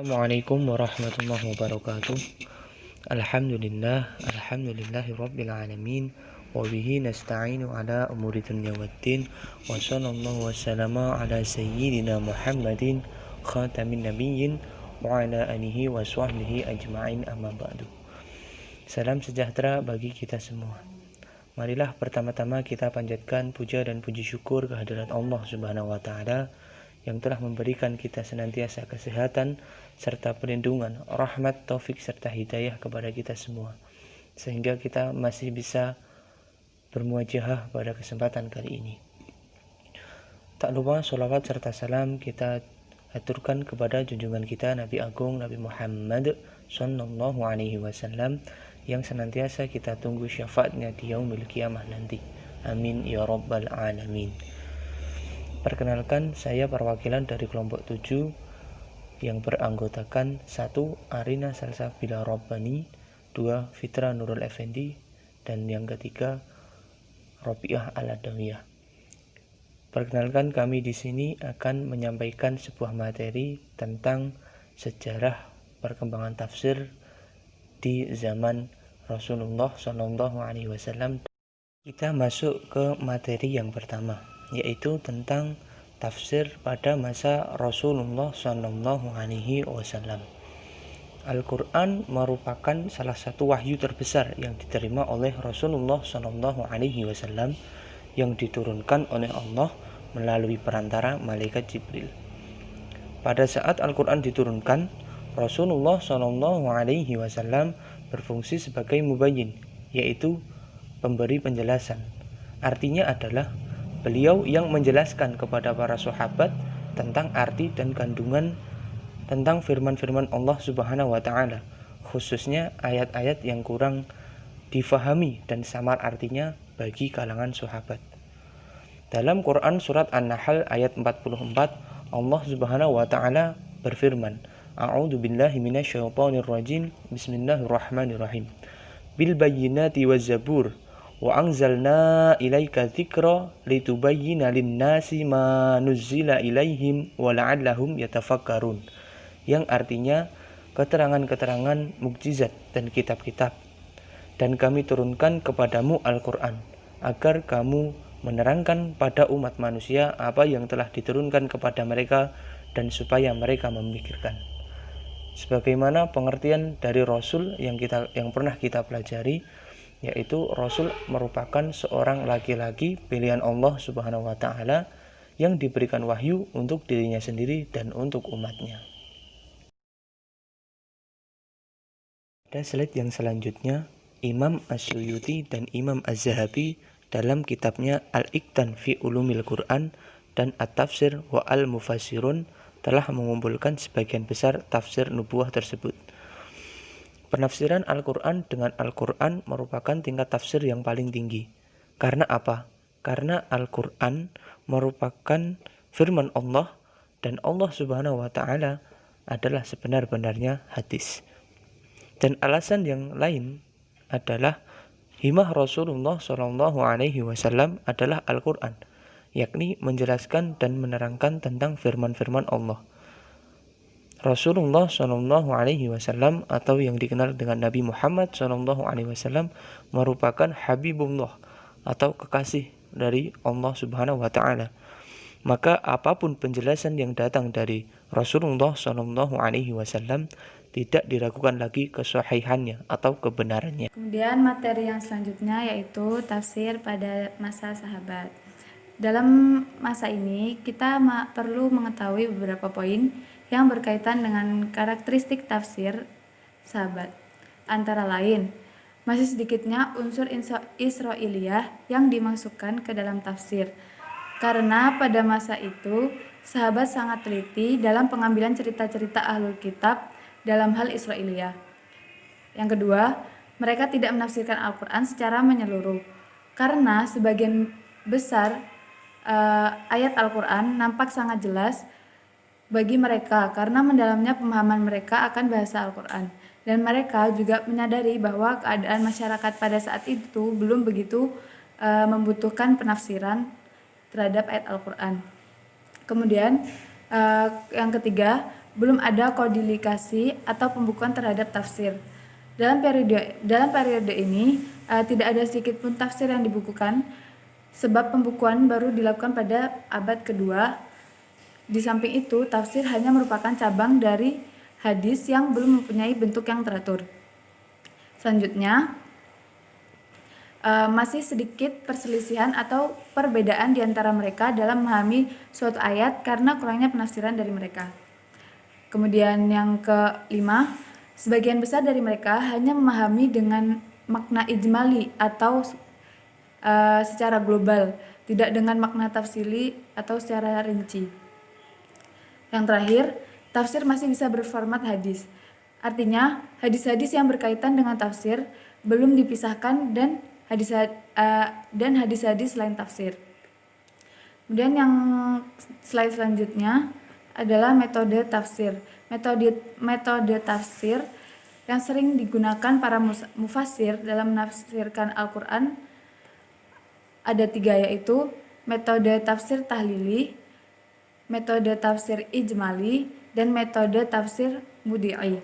Assalamualaikum warahmatullahi wabarakatuh. Alhamdulillahi rabbil alamin. Wa bihi nasta'inu ala umuri dunya waddin. Wa sallallahu wasallama ala sayyidina Muhammadin khatamin nabiyyin wa ala alihi wa sahbihi ajma'in, amma ba'du. Salam sejahtera bagi kita semua. Marilah pertama-tama kita panjatkan puja dan puji syukur kehadirat Allah Subhanahu wa taala yang telah memberikan kita senantiasa kesehatan serta perlindungan, rahmat, taufik serta hidayah kepada kita semua, sehingga kita masih bisa bermuajahah pada kesempatan kali ini. Tak lupa sholawat serta salam kita aturkan kepada junjungan kita Nabi Agung Nabi Muhammad sallallahu alaihi wasallam yang senantiasa kita tunggu syafaatnya di yaumil qiyamah nanti. Amin ya rabbal alamin. Perkenalkan, saya perwakilan dari kelompok 7 yang beranggotakan 1. Arina Salsabila Rabbani, 2. Fitra Nurul Effendi, dan yang ketiga Robiah Al-Adawiyah. Perkenalkan, kami di sini akan menyampaikan sebuah materi tentang sejarah perkembangan tafsir di zaman Rasulullah SAW. Kita masuk ke materi yang pertama, yaitu tentang tafsir pada masa Rasulullah SAW. Al-Quran merupakan salah satu wahyu terbesar yang diterima oleh Rasulullah SAW yang diturunkan oleh Allah melalui perantara malaikat Jibril. Pada saat Al-Quran diturunkan, Rasulullah SAW berfungsi sebagai mubayyin, yaitu pemberi penjelasan. Artinya adalah beliau yang menjelaskan kepada para sahabat tentang arti dan kandungan tentang firman-firman Allah Subhanahu wa taala, khususnya ayat-ayat yang kurang difahami dan samar artinya bagi kalangan sahabat. Dalam Quran surat An-Nahl ayat 44, Allah Subhanahu wa taala berfirman, A'udzu billahi minasyaitonir rajim. Bismillahirrahmanirrahim. Bil bayyinati waz zabur wa anzalna ilaika dzikra litubayyina lin-nasi ma nuzzila ilaihim wa la'allahum yatafakkarun, yang artinya keterangan-keterangan mukjizat dan kitab-kitab, dan kami turunkan kepadamu Al-Quran agar kamu menerangkan pada umat manusia apa yang telah diturunkan kepada mereka dan supaya mereka memikirkan. Sebagaimana pengertian dari Rasul yang pernah kita pelajari, yaitu Rasul merupakan seorang laki-laki pilihan Allah Subhanahu wa taala yang diberikan wahyu untuk dirinya sendiri dan untuk umatnya. Pada slide yang selanjutnya, Imam As-Suyuti dan Imam Az-Zahabi dalam kitabnya Al-Iqtan fi Ulumil Quran dan At-Tafsir wa Al-Mufassirun telah mengumpulkan sebagian besar tafsir nubuwah tersebut. Penafsiran Al-Quran dengan Al-Quran merupakan tingkat tafsir yang paling tinggi. Karena apa? Karena Al-Quran merupakan firman Allah dan Allah Subhanahu wa taala adalah sebenar-benarnya hadis. Dan alasan yang lain adalah himah Rasulullah SAW adalah Al-Quran, yakni menjelaskan dan menerangkan tentang firman-firman Allah. Rasulullah SAW atau yang dikenal dengan Nabi Muhammad SAW merupakan Habibullah atau kekasih dari Allah Subhanahu wa taala. Maka apapun penjelasan yang datang dari Rasulullah SAW tidak diragukan lagi kesahihannya atau kebenarannya. Kemudian materi yang selanjutnya yaitu tafsir pada masa sahabat. Dalam masa ini kita perlu mengetahui beberapa poin yang berkaitan dengan karakteristik tafsir sahabat. Antara lain, masih sedikitnya unsur Israiliyah yang dimasukkan ke dalam tafsir. Karena pada masa itu, sahabat sangat teliti dalam pengambilan cerita-cerita ahlul kitab dalam hal Israiliyah. Yang kedua, mereka tidak menafsirkan Al-Quran secara menyeluruh. Karena sebagian besar ayat Al-Quran nampak sangat jelas bagi mereka karena mendalamnya pemahaman mereka akan bahasa Al-Quran, dan mereka juga menyadari bahwa keadaan masyarakat pada saat itu belum begitu membutuhkan penafsiran terhadap ayat Al-Quran. Kemudian yang ketiga, belum ada kodifikasi atau pembukuan terhadap tafsir. Dalam periode ini tidak ada sedikit pun tafsir yang dibukukan, sebab pembukuan baru dilakukan pada abad kedua. Di samping itu, tafsir hanya merupakan cabang dari hadis yang belum mempunyai bentuk yang teratur. Selanjutnya, masih sedikit perselisihan atau perbedaan di antara mereka dalam memahami suatu ayat karena kurangnya penafsiran dari mereka. Kemudian yang kelima, sebagian besar dari mereka hanya memahami dengan makna ijmali atau secara global, tidak dengan makna tafsili atau secara rinci. Yang terakhir, tafsir masih bisa berformat hadis. Artinya, hadis-hadis yang berkaitan dengan tafsir belum dipisahkan dan hadis-hadis lain tafsir. Kemudian yang slide selanjutnya adalah metode tafsir. Metode tafsir yang sering digunakan para mufassir dalam menafsirkan Al-Quran ada 3, yaitu metode tafsir tahlili, metode tafsir ijmali, dan metode tafsir mudi'i.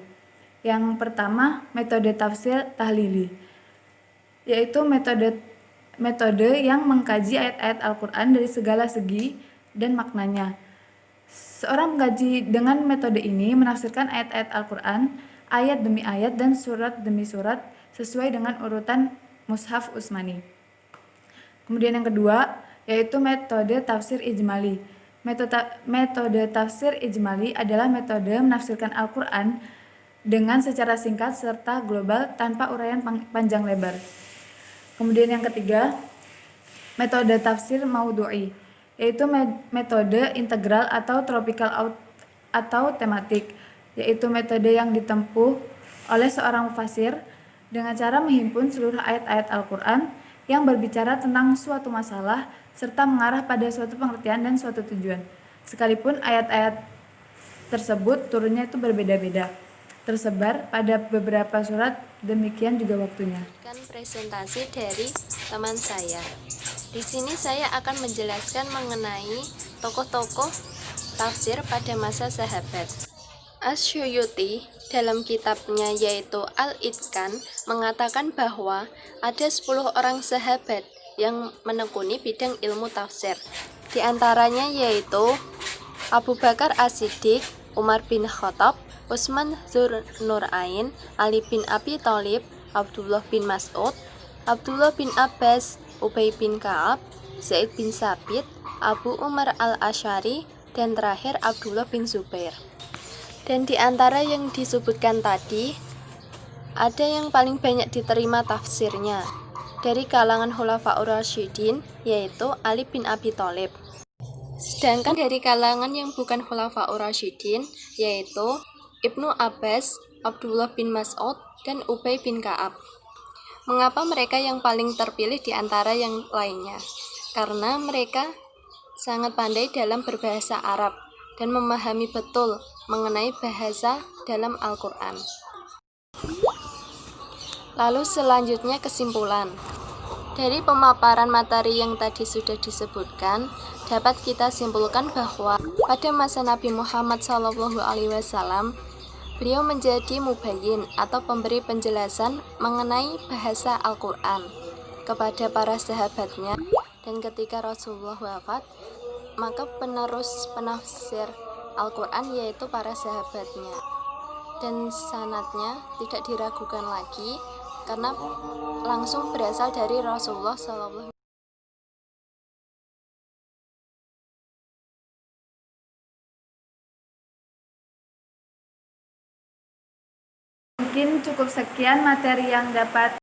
Yang pertama, metode tafsir tahlili, yaitu metode yang mengkaji ayat-ayat Al-Quran dari segala segi dan maknanya. Seorang mengkaji dengan metode ini menafsirkan ayat-ayat Al-Quran, ayat demi ayat dan surat demi surat sesuai dengan urutan Mushaf Utsmani. Kemudian yang kedua, yaitu metode tafsir ijmali. Metode tafsir ijmali adalah metode menafsirkan Al-Quran dengan secara singkat serta global tanpa uraian panjang lebar. Kemudian yang ketiga, metode tafsir maudhu'i, yaitu metode integral atau tropikal atau tematik, yaitu metode yang ditempuh oleh seorang mufassir dengan cara menghimpun seluruh ayat-ayat Al-Quran yang berbicara tentang suatu masalah serta mengarah pada suatu pengertian dan suatu tujuan. Sekalipun ayat-ayat tersebut turunnya itu berbeda-beda, tersebar pada beberapa surat, demikian juga waktunya. Presentasi dari teman saya. Di sini saya akan menjelaskan mengenai tokoh-tokoh tafsir pada masa sahabat. Asy-Syuyuti dalam kitabnya yaitu Al-Itqan mengatakan bahwa ada 10 orang sahabat yang menekuni bidang ilmu tafsir. Di antaranya yaitu Abu Bakar As-Siddiq, Umar bin Khattab, Utsman Dzun-Nurain, Ali bin Abi Thalib, Abdullah bin Mas'ud, Abdullah bin Abbas, Ubay bin Ka'ab, Zaid bin Sabit, Abu Umar al-Asy'ari, dan terakhir Abdullah bin Zubair. Dan di antara yang disebutkan tadi, ada yang paling banyak diterima tafsirnya dari kalangan Khulafaur Rasyidin, yaitu Ali bin Abi Thalib. Sedangkan dari kalangan yang bukan Khulafaur Rasyidin, yaitu Ibnu Abbas, Abdullah bin Mas'ud, dan Ubay bin Ka'ab. Mengapa mereka yang paling terpilih di antara yang lainnya? Karena mereka sangat pandai dalam berbahasa Arab dan memahami betul mengenai bahasa dalam Al-Quran. Lalu selanjutnya kesimpulan. Dari pemaparan materi yang tadi sudah disebutkan, dapat kita simpulkan bahwa pada masa Nabi Muhammad SAW, beliau menjadi mubayyin atau pemberi penjelasan mengenai bahasa Al-Quran kepada para sahabatnya, dan ketika Rasulullah wafat, maka penerus penafsir Al-Quran yaitu para sahabatnya, dan sanadnya tidak diragukan lagi karena langsung berasal dari Rasulullah SAW. Mungkin cukup sekian materi yang dapat